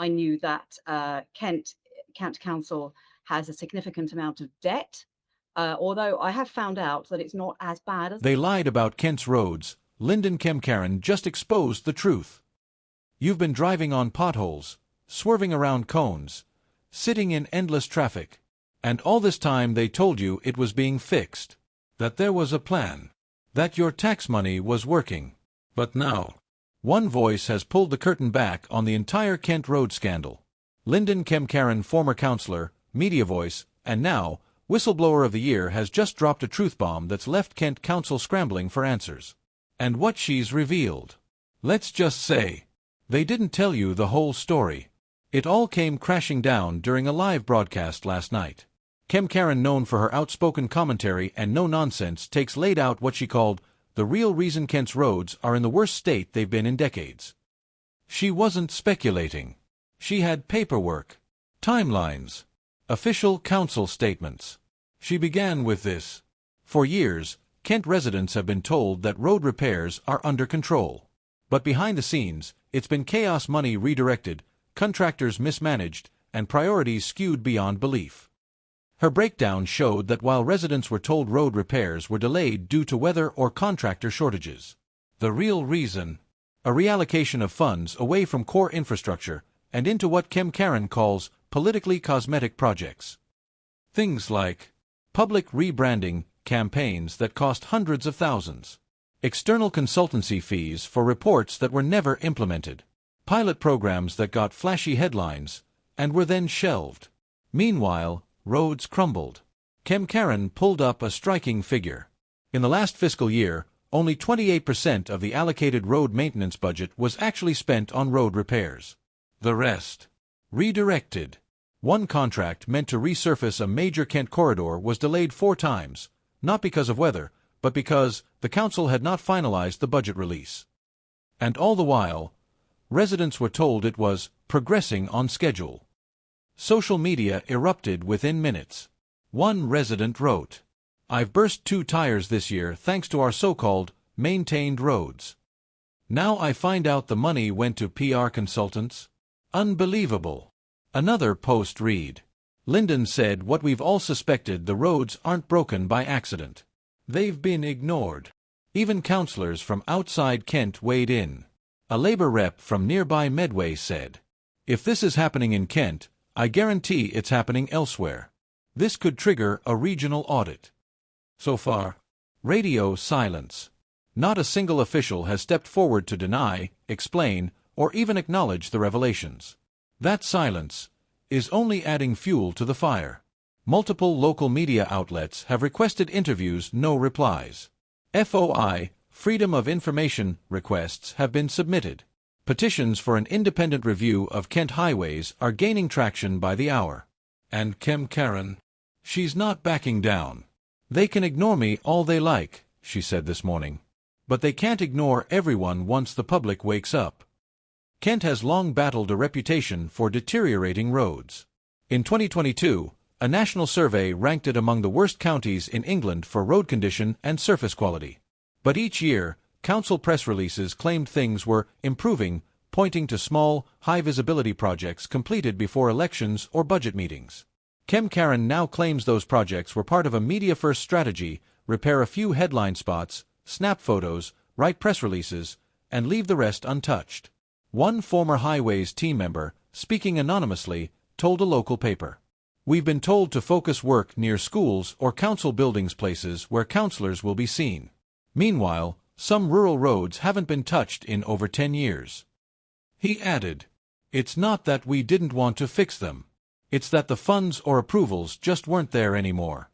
I knew that Kent Council has a significant amount of debt, although I have found out that it's not as bad as... They lied about Kent's roads. Linden Kemkaran just exposed the truth. You've been driving on potholes, swerving around cones, sitting in endless traffic. And all this time they told you it was being fixed, that there was a plan, that your tax money was working. But now, one voice has pulled the curtain back on the entire Kent Road scandal. Linden Kemkaran, former councillor, media voice, and now whistleblower of the year, has just dropped a truth bomb that's left Kent Council scrambling for answers. And what she's revealed. Let's just say, they didn't tell you the whole story. It all came crashing down during a live broadcast last night. Kemkaran, known for her outspoken commentary and no-nonsense takes, laid out what she called the real reason Kent's roads are in the worst state they've been in decades. She wasn't speculating. She had paperwork, timelines, official council statements. She began with this. For years, Kent residents have been told that road repairs are under control. But behind the scenes, it's been chaos, money redirected, contractors mismanaged, and priorities skewed beyond belief. Her breakdown showed that while residents were told road repairs were delayed due to weather or contractor shortages, the real reason, a reallocation of funds away from core infrastructure and into what Kemkaran calls politically cosmetic projects. Things like public rebranding campaigns that cost hundreds of thousands, external consultancy fees for reports that were never implemented, pilot programs that got flashy headlines and were then shelved. Meanwhile, roads crumbled. Kemkaran pulled up a striking figure. In the last fiscal year, only 28% of the allocated road maintenance budget was actually spent on road repairs. The rest, redirected. One contract meant to resurface a major Kent corridor was delayed 4 times, not because of weather, but because the council had not finalized the budget release. And all the while, residents were told it was progressing on schedule. Social media erupted within minutes. One resident wrote, "I've burst 2 tires this year thanks to our so-called maintained roads. Now I find out the money went to PR consultants? Unbelievable." Another post read, "Linden said what we've all suspected, the roads aren't broken by accident. They've been ignored." Even councillors from outside Kent weighed in. A Labour rep from nearby Medway said, "If this is happening in Kent, I guarantee it's happening elsewhere. This could trigger a regional audit." So far, radio silence. Not a single official has stepped forward to deny, explain, or even acknowledge the revelations. That silence is only adding fuel to the fire. Multiple local media outlets have requested interviews, no replies. FOI, Freedom of Information requests have been submitted. Petitions for an independent review of Kent highways are gaining traction by the hour. And Kemkaran, she's not backing down. "They can ignore me all they like," she said this morning. "But they can't ignore everyone once the public wakes up." Kent has long battled a reputation for deteriorating roads. In 2022, a national survey ranked it among the worst counties in England for road condition and surface quality. But each year, council press releases claimed things were improving, pointing to small, high-visibility projects completed before elections or budget meetings. Kemkaran now claims those projects were part of a media-first strategy: repair a few headline spots, snap photos, write press releases, and leave the rest untouched. One former Highways team member, speaking anonymously, told a local paper, "We've been told to focus work near schools or council buildings, places where councillors will be seen. Meanwhile, some rural roads haven't been touched in over 10 years. He added, "It's not that we didn't want to fix them. It's that the funds or approvals just weren't there anymore."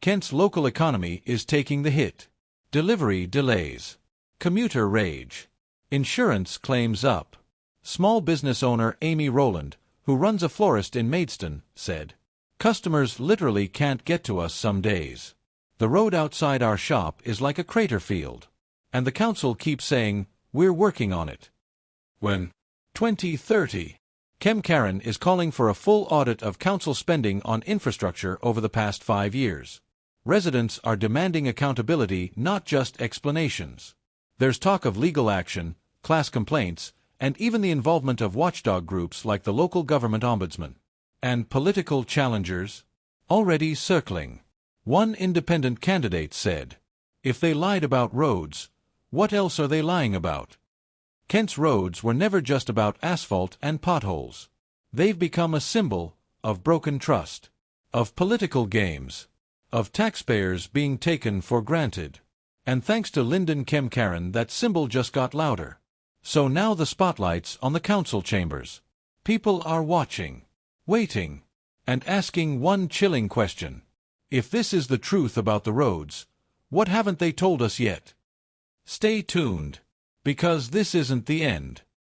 Kent's local economy is taking the hit. Delivery delays. Commuter rage. Insurance claims up. Small business owner Amy Rowland, who runs a florist in Maidstone, said, "Customers literally can't get to us some days. The road outside our shop is like a crater field. And the council keeps saying, we're working on it. When? 2030. Kemkaran is calling for a full audit of council spending on infrastructure over the past 5 years. Residents are demanding accountability, not just explanations. There's talk of legal action, class complaints, and even the involvement of watchdog groups like the local government ombudsman, and political challengers, already circling. One independent candidate said, "If they lied about roads, what else are they lying about?" Kent's roads were never just about asphalt and potholes. They've become a symbol of broken trust, of political games, of taxpayers being taken for granted. And thanks to Linden Kemkaran, that symbol just got louder. So now the spotlight's on the council chambers. People are watching, waiting, and asking one chilling question. If this is the truth about the roads, what haven't they told us yet? Stay tuned, because this isn't the end.